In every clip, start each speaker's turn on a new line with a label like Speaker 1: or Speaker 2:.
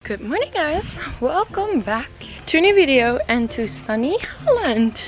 Speaker 1: Good morning guys, welcome back to a new video and to sunny Holland.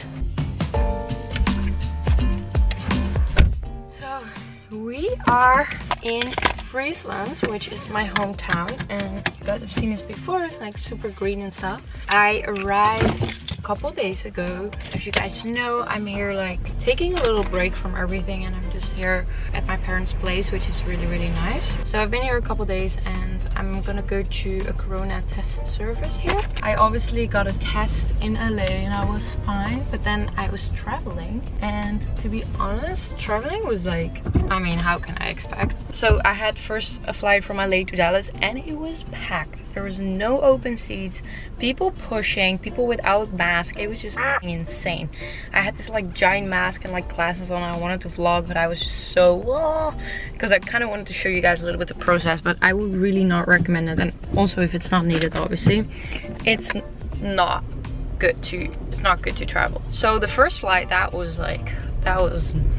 Speaker 1: So we are in Friesland, which is my hometown, and you guys have seen this before. It's like super green and stuff. I arrived a couple days ago. As you guys know, I'm here like taking a little break from everything, and I'm just here at my parents' place, which is really nice. So I've been here a couple days and I'm gonna go to a corona test service here. I obviously got a test in LA and I was fine, but then I was traveling, and to be honest, traveling was like, I mean, how can I expect? So I had first a flight from LA to Dallas and it was packed. There was no open seats, people pushing, people without mask. It was just insane. I had this like giant mask and like glasses on. I wanted to vlog, but I was just so because I kind of wanted to show you guys a little bit the process, but I would really not recommend it. And also, if it's not needed, obviously it's not good to travel. So the first flight, that was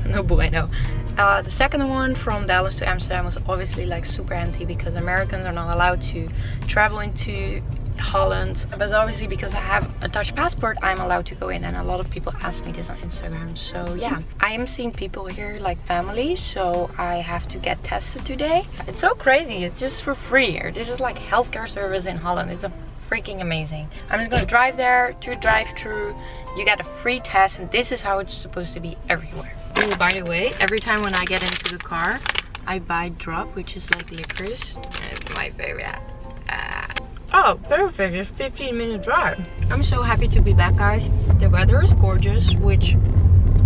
Speaker 1: no bueno. The second one from Dallas to Amsterdam was obviously like super empty because Americans are not allowed to travel into Holland, but obviously because I have a Dutch passport, I'm allowed to go in, and a lot of people ask me this on Instagram. So yeah, I am seeing people here like family, so I have to get tested today. It's so crazy, it's just for free here. This is like healthcare service in Holland. It's a freaking amazing. I'm just gonna drive there to drive-through. You get a free test, and this is how it's supposed to be everywhere. Oh, by the way, every time when I get into the car, I buy drop, which is like licorice. It's my favorite. Oh, perfect. It's a 15-minute drive. I'm so happy to be back, guys. The weather is gorgeous, which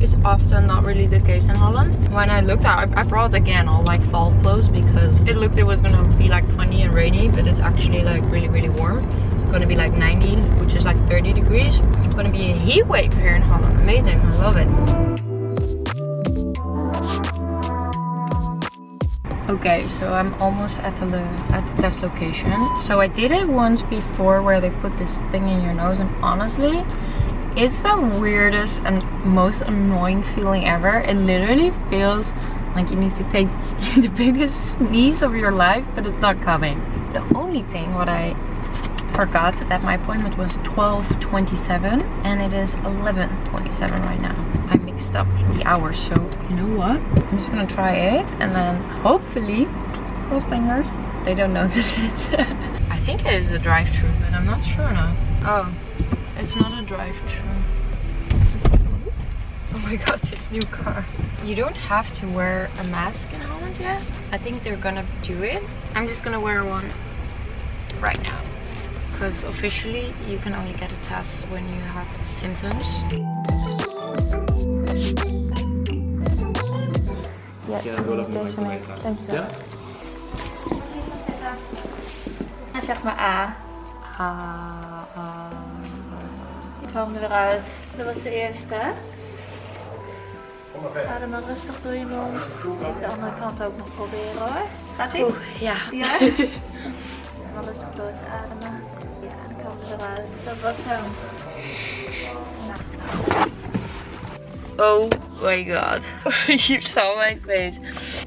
Speaker 1: is often not really the case in Holland. When I looked out, I brought again all like fall clothes because it looked it was gonna be like funny and rainy, but it's actually like really warm. It's gonna be like 90, which is like 30 degrees. It's gonna be a heat wave here in Holland. Amazing. I love it. Okay, so I'm almost at the test location. So I did it once before where they put this thing in your nose, and honestly, it's the weirdest and most annoying feeling ever. It literally feels like you need to take the biggest sneeze of your life, but it's not coming. The only thing what I forgot that my appointment was 12:27 and it is 11:27 right now. I mixed up the hours, so you know what? I'm just gonna try it, and then hopefully, cross fingers, they don't notice it. I think it is a drive-through, but I'm not sure now. Oh, it's not a drive-through. Oh my god, this new car. You don't have to wear a mask in Holland yet. I think they're gonna do it. I'm just gonna wear one right now, because officially you can only get a test when you have symptoms. Yes, deze mee. Dankjewel. Ja?
Speaker 2: En zeg maar A. Ik haal hem er weer uit. Dat was de eerste. Adem maar rustig door je mond. De andere kant ook nog proberen hoor. Gaat ie?
Speaker 1: Ja.
Speaker 2: Ja? Maar rustig door te ademen. Ja, dan komen we eruit. Dat was hem. Nou.
Speaker 1: Oh my god. You saw my face.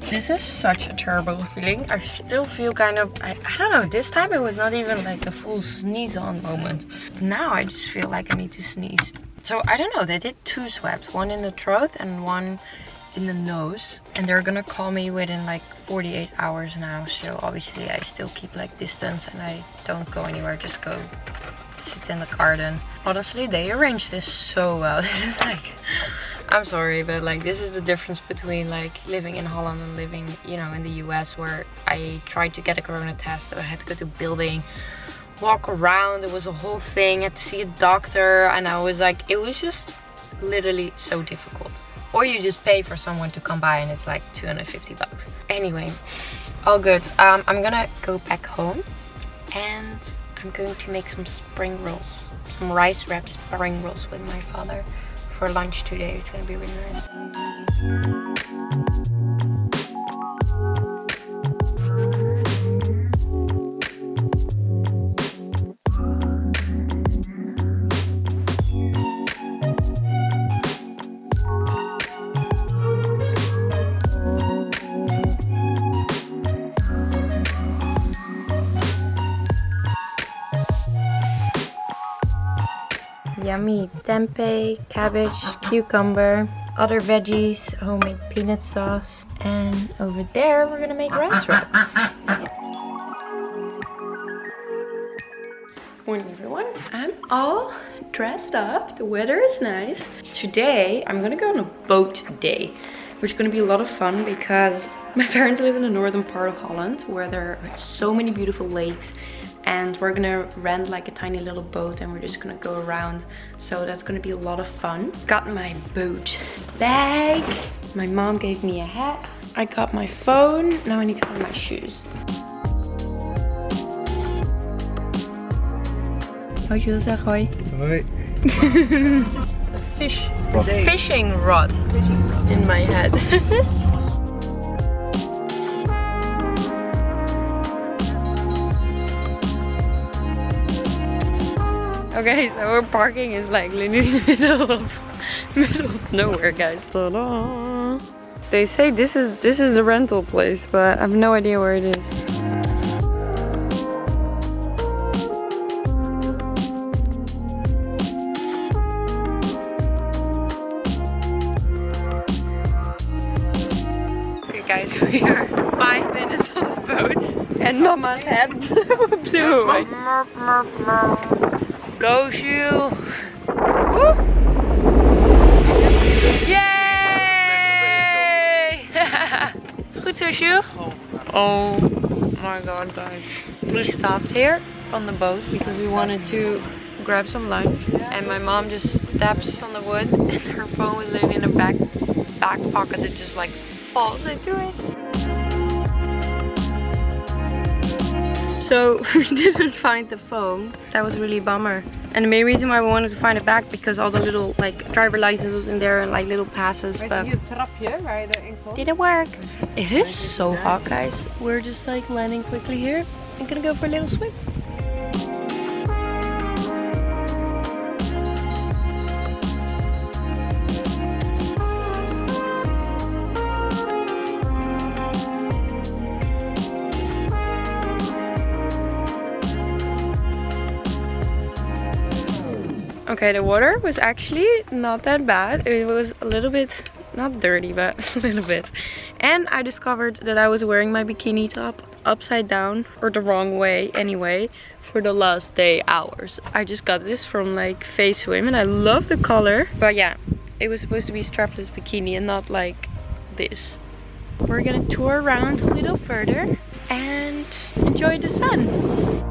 Speaker 1: This is such a terrible feeling. I still feel kind of, I don't know, this time it was not even like a full sneeze on moment. Now I just feel like I need to sneeze. So I don't know, they did 2 swabs. One in the throat and one in the nose. And they're gonna call me within like 48 hours now. So obviously I still keep like distance and I don't go anywhere, just go sit in the garden. Honestly, they arranged this so well. This is like, I'm sorry, but like this is the difference between like living in Holland and living, you know, in the US, where I tried to get a corona test, so I had to go to a building, walk around. It was a whole thing. I had to see a doctor, and I was like, it was just literally so difficult. Or you just pay for someone to come by and it's like 250 bucks. Anyway, all good. I'm gonna go back home and I'm going to make some spring rolls, some rice wrap spring rolls with my father for lunch today. It's gonna be really nice. yummy tempeh, cabbage, cucumber, other veggies, homemade peanut sauce, and over there we're gonna make rice wraps. Morning everyone. I'm all dressed up. The weather is nice. Today I'm gonna go on a boat day, which is gonna be a lot of fun because my parents live in the northern part of Holland where there are so many beautiful lakes, and we're gonna rent like a tiny little boat and we're just gonna go around. So that's gonna be a lot of fun. Got my boat bag. My mom gave me a hat. I got my phone. Now I need to wear my shoes. Hoi Jules, zeg hoi.
Speaker 3: Hoi.
Speaker 1: Fishing rod in my head. Okay, so our parking is like literally in the middle of nowhere, guys. Ta-da! They say this is the rental place, but I have no idea where it is. Guys, we are 5 minutes on the boat and Mama's head blew away. Go Sjoe! Woo! Yay! Goed zo Sjoe? Oh my god guys. We stopped here on the boat because we wanted to grab some lunch, and my mom just steps on the wood and her phone was literally in her back pocket that just like falls into it. So we didn't find the phone. That was really a bummer. And the main reason why we wanted to find it back because all the little like driver license was in there and like little passes, but didn't work. It is so hot guys. We're just like landing quickly here and gonna go for a little swim. Okay, the water was actually not that bad. It was a little bit, not dirty, but a little bit. And I discovered that I was wearing my bikini top upside down, or the wrong way anyway, for the last hours. I just got this from like Face Swim and I love the color. But yeah, it was supposed to be strapless bikini and not like this. We're gonna tour around a little further and enjoy the sun.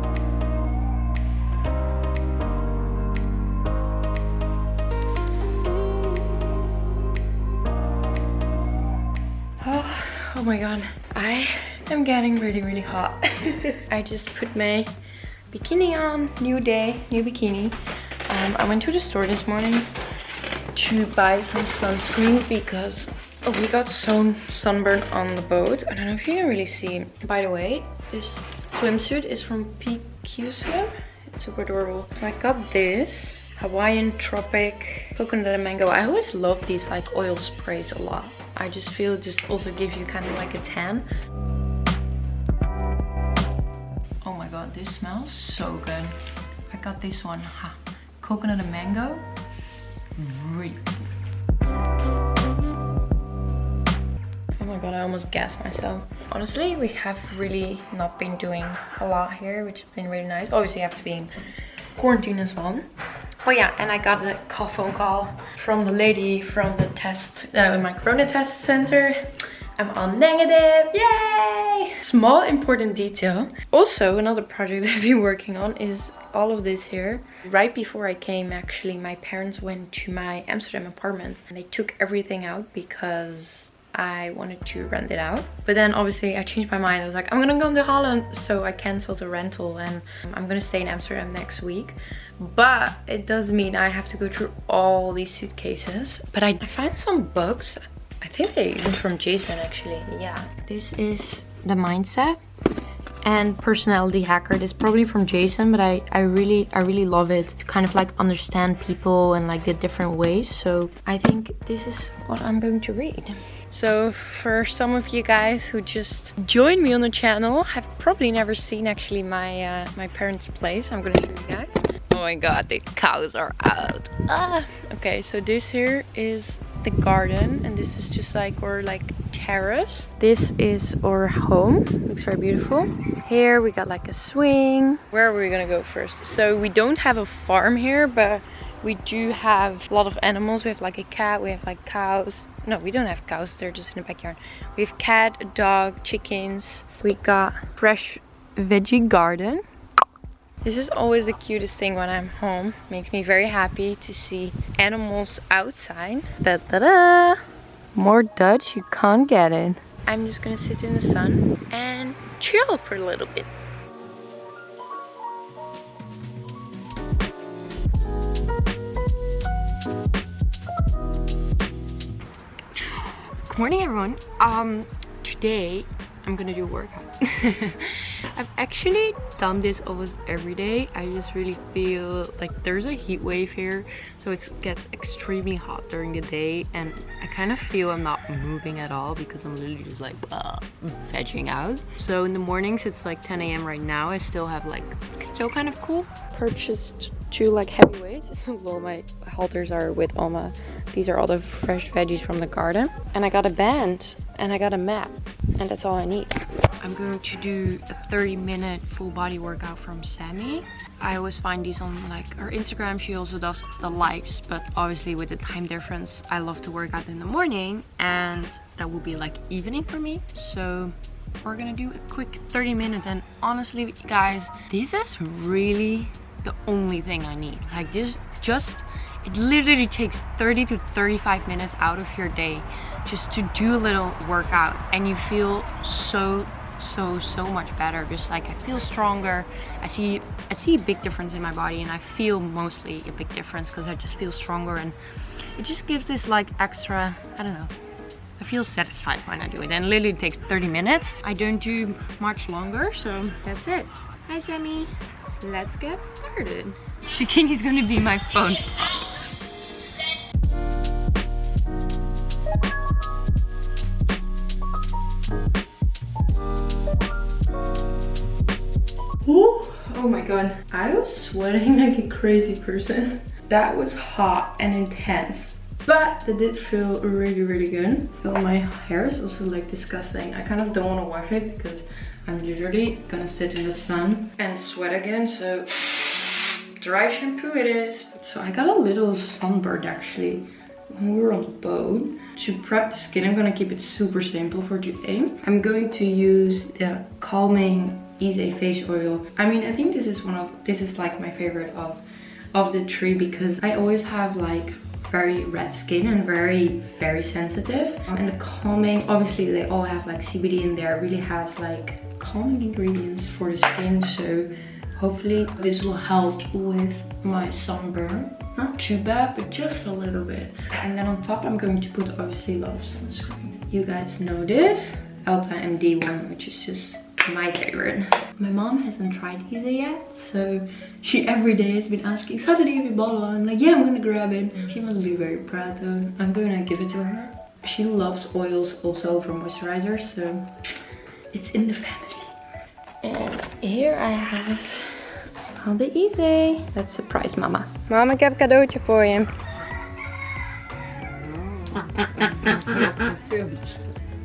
Speaker 1: Oh my god, I am getting really hot. I just put my bikini on, new day, new bikini. I went to the store this morning to buy some sunscreen because we got so sunburned on the boat. I don't know if you can really see. By the way, this swimsuit is from PQ Swim. It's super adorable. So I got this Hawaiian tropic coconut and mango. I always love these like oil sprays a lot. I just feel it just also gives you kind of like a tan. Oh my god, this smells so good. I got this one, coconut and mango. Really. Oh my god, I almost gassed myself. Honestly, we have really not been doing a lot here, which has been really nice. Obviously, you have to be in quarantine as well. Oh yeah, and I got a phone call from the lady from the test, my corona test center. I'm all negative, yay! Small important detail. Also, another project I've been working on is all of this here. Right before I came, actually, my parents went to my Amsterdam apartment and they took everything out because I wanted to rent it out. But then obviously I changed my mind. I was like, I'm gonna go to Holland, so I canceled the rental and I'm gonna stay in Amsterdam next week. But it does mean I have to go through all these suitcases. But I found some books. I think they're even from Jason actually. Yeah. This is the mindset and personality hacker. This is probably from Jason, but I really love it to kind of like understand people and like the different ways. So I think this is what I'm going to read. So for some of you guys who just joined me on the channel, have probably never seen actually my my parents' place. I'm gonna show you guys. Oh my god, the cows are out. Okay, so this here is the garden, and this is just like our like terrace. This is our home. Looks very beautiful. Here we got like a swing. Where are we gonna go first? So we don't have a farm here, but we do have a lot of animals. We have like a cat, we have like cows. No, we don't have cows, they're just in the backyard. We have cat, a dog, chickens. We got fresh veggie garden. This is always the cutest thing when I'm home. Makes me very happy to see animals outside. Da-da-da! More Dutch, you can't get it. I'm just gonna sit in the sun and chill for a little bit. Good morning, everyone. Today I'm gonna do a workout. I've actually done this almost every day. I just really feel like there's a heat wave here, so it gets extremely hot during the day, and I kind of feel I'm not moving at all because I'm literally just like vegging out. So in the mornings, it's like 10 a.m. right now. I still have like, still kind of cool. Purchased 2 like heavy weights. Well, my halters are with Oma. These are all the fresh veggies from the garden. And I got a band and I got a mat, and that's all I need. I'm going to do a 30-minute full body workout from Sanne. I always find these on like her Instagram. She also does the lives, but obviously with the time difference, I love to work out in the morning, and that will be like evening for me. So we're gonna do a quick 30-minute, and honestly guys, this is really the only thing I need. Like this it literally takes 30 to 35 minutes out of your day just to do a little workout, and you feel so much better. Just like I feel stronger. I see a big difference in my body, and I feel mostly a big difference because I just feel stronger, and it just gives this like extra, I don't know, I feel satisfied when I do it. And literally it takes 30 minutes. I don't do much longer, so that's it. Hi Sammy, let's get started. Zucchini's gonna be my phone. Oh my god, I was sweating like a crazy person. That was hot and intense, but it did feel really good. Oh, my hair is also like disgusting. I kind of don't want to wash it because I'm literally gonna sit in the sun and sweat again, so dry shampoo it is. So I got a little sunburned actually when we were on the boat. To prep the skin, I'm gonna keep it super simple for today. I'm going to use the calming Easy face oil. I mean, I think this is like my favorite of the three, because I always have like very red skin and very sensitive. And the calming, obviously they all have like CBD in there. It really has like calming ingredients for the skin, so hopefully this will help with my sunburn. Not too bad, but just a little bit. And then on top I'm going to put obviously a lot of sunscreen. You guys know this Alta MD one, which is just my favorite. My mom hasn't tried these yet, so she every day has been asking, "Sanne, do you have a bottle?" I'm like, yeah, I'm gonna grab it. She must be very proud though. I'm gonna give it to her. She loves oils also for moisturizers, so it's in the family. And here I have all the Easy. Let's surprise mama. Mama, ik heb een cadeautje voor je.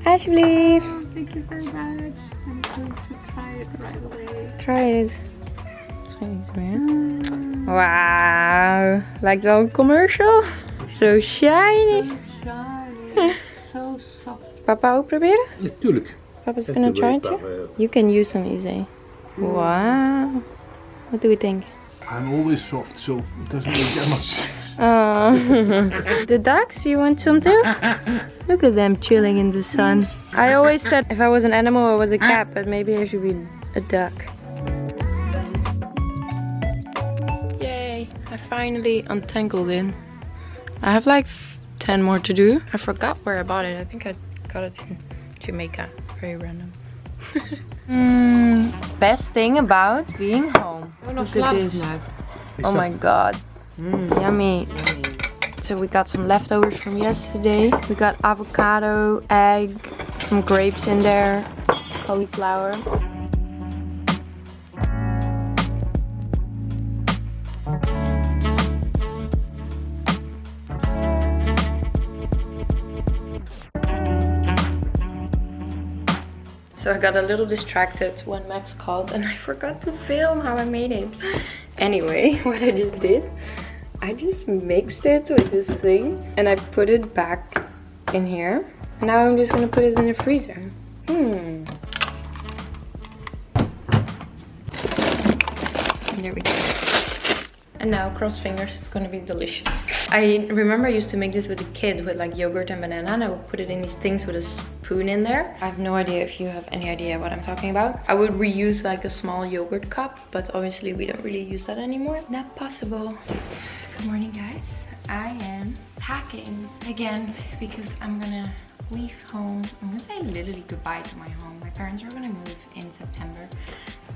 Speaker 1: Alsjeblieft.
Speaker 2: Thank you very much. I'm going to try it right away.
Speaker 1: Try it. Misschien iets meer. Wauw. Lijkt wel een commercial. So shiny.
Speaker 2: So shiny. So soft.
Speaker 1: Papa ook proberen?
Speaker 3: Ja, tuurlijk.
Speaker 1: Papa's gonna try it too? You can use some Easy. Wow. What do we think?
Speaker 3: I'm always soft, so it doesn't make that much.
Speaker 1: The ducks, you want some too? Look at them chilling in the sun. I always said if I was an animal I was a cat, but maybe I should be a duck. Yay, I finally untangled it. I have like 10 more to do. I forgot where I bought it. I think I got it in Jamaica. Very random. Best thing about being home. Look at this. Oh my god. Yummy. So we got some leftovers from yesterday. We got avocado, egg, some grapes in there, cauliflower. So I got a little distracted when Max called and I forgot to film how I made it. Anyway, what I just did, I just mixed it with this thing and I put it back in here. And now I'm just gonna put it in the freezer. There we go. And now, cross fingers, it's gonna be delicious. I remember I used to make this with a kid with like yogurt and banana, and I would put it in these things with a spoon in there. I have no idea if you have any idea what I'm talking about. I would reuse like a small yogurt cup, but obviously we don't really use that anymore. Not possible. Good morning, guys. I am packing again because I'm gonna leave home. I'm gonna say literally goodbye to my home. My parents are gonna move in September.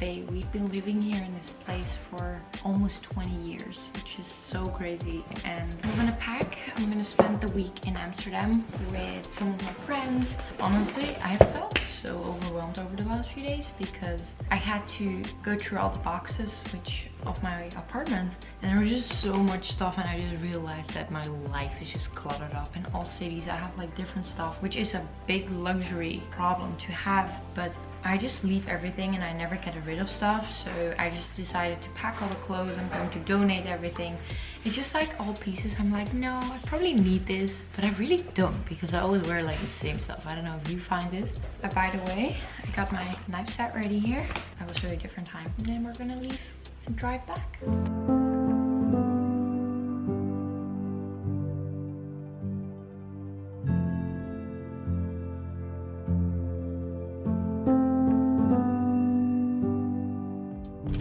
Speaker 1: We've been living here in this place for almost 20 years, which is so crazy. And I'm gonna pack. I'm gonna spend the week in Amsterdam with some of my friends. Honestly, I have felt so overwhelmed over the last few days because I had to go through all the boxes of my apartment, and there was just so much stuff, and I just realized that my life is just cluttered up. In all cities I have like different stuff, which is a big luxury problem to have, but I just leave everything and I never get rid of stuff. So I just decided to pack all the clothes. I'm going to donate everything. It's just like all pieces. I'm like, no, I probably need this, but I really don't, because I always wear like the same stuff. I don't know if you find this. But by the way, I got my knife set ready here. I will show you a different time. And then we're gonna leave and drive back.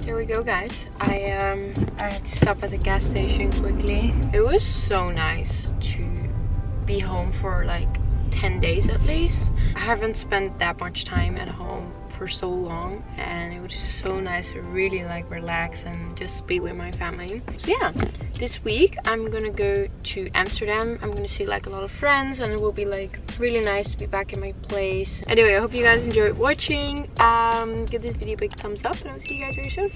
Speaker 1: Here we go, guys. I had to stop at the gas station quickly. It was so nice to be home for like 10 days at least. I haven't spent that much time at home for so long, and it was just so nice to really like relax and just be with my family. So yeah, this week I'm gonna go to Amsterdam. I'm gonna see like a lot of friends, and it will be like really nice to be back in my place. Anyway, I hope you guys enjoyed watching. Give this video a big thumbs up, and I'll see you guys very soon.